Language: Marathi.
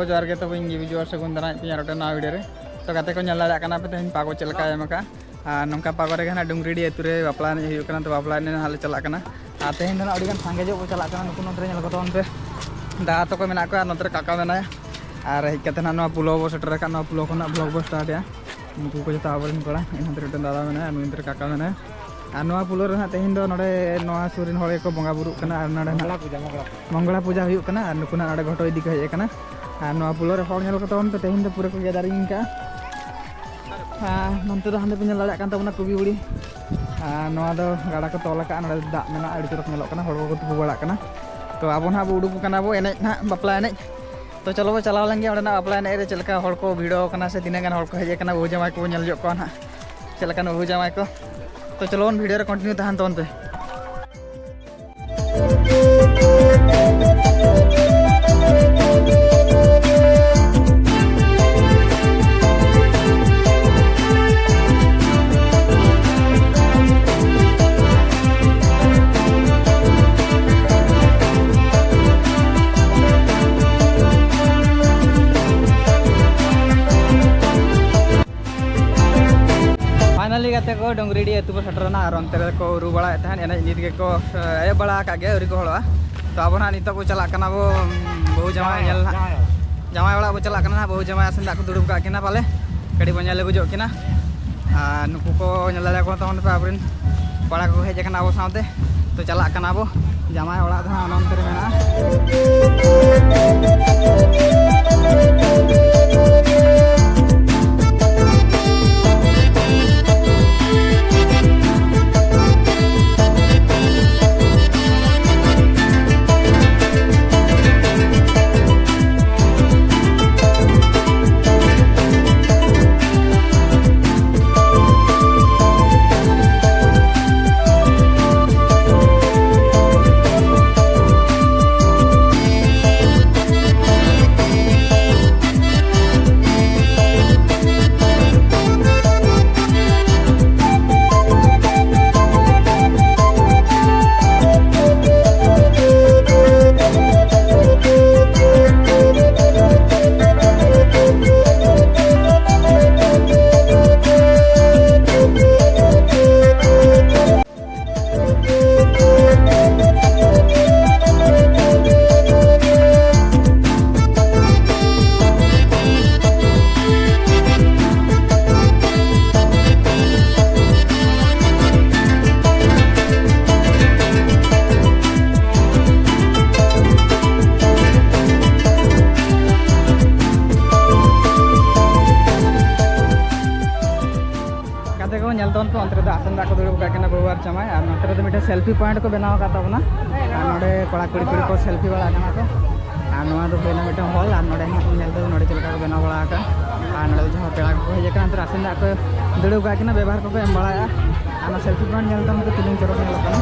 को जोर के तो बिजु और सगुन दाना पे रोटे ना वीडियो रे तो गाते को नेल दाड़ा कना पे तेन पागो चलका एमका नौका पागो रे ना डुंगरीडी अतुरे बापला ने हुयु कना तो बापला ने हाले चला कना तेन दो अड़ी गान सांगे जो को चला कना नुकु नोतरे नेल को तोन पे दा तो को मेना को नोतरे काका मेनाया और हेज कते ना पुलो बो सेटर का पुलो खना ब्लॉग बो स्टार्ट या उनको को जता आबरन पड़ा इन रोटे दादा मेना नुंतर काका मेना और नवा पुलो रे तेन दो नोडे नवा सुरिन होळे को बंगा बुरु कना और नडे मंगला पूजा हुयु कना और नुकुना नडे घटो इदी को हेज कना और नवा पुलो रे होळ नेल को तोन पे तेन दो पूरा को गैदरिंग का नंतर दो हांडे पे नेल दाड़ा कान तबना कुबी बुड़ी नवा दो गाड़ा को तोल का नडे दा मेना अड़ी चरक नेलो कना होळ को तुबु बड़ा कना तो आबो ना बो उडुक कना बो एनेज ना बापला एनेज तो चलो चलाव लेंगे और बापला एनेज रे चलका होळ को भिड़ो कना से तिना गान होळ को हेज कना बहु जमाई को नेल जो को ना चलका बहु जमाई को तो चलो वीडियो रे कंटिन्यू तहन तोन पे फाइनली गाते को डोंगरीडी अतु पर सटरना और अंते को रू बड़ा तहन एने नित के को ए बड़ा का गे उरी को हळवा तो अब ना नित को चला कना बो बहु जमाई नेल ना जमाई वाला बो चला कना बहु जमाई असन दा को दुड़ुब का किना पाले कड़ी बन्या ले गुजो किना आ नुकु को नेला को तहन पे आबरिन बड़ा को हेज कना बो साथे तो चला कना बो जमाई वाला दा अंते रे मेना आसन दा को दुड़ुब का बहुआर जमाई और नोते तो मिटे सेल्फी पॉइंट को बनाव का तबना और नोडे कोड़ा कुड़ी कुड़ी को सेल्फी वाला कना को और नोआ दो बेना मिटे हॉल और नोडे नेल दो नोडे चलका को बनाव बड़ा का और नोडे जो पेड़ा को हेज कना तो आसन दा को दुड़ुब का व्यवहार को एम बड़ाया और सेल्फी पॉइंट नेल तम को तिलिंग चरो नेल कना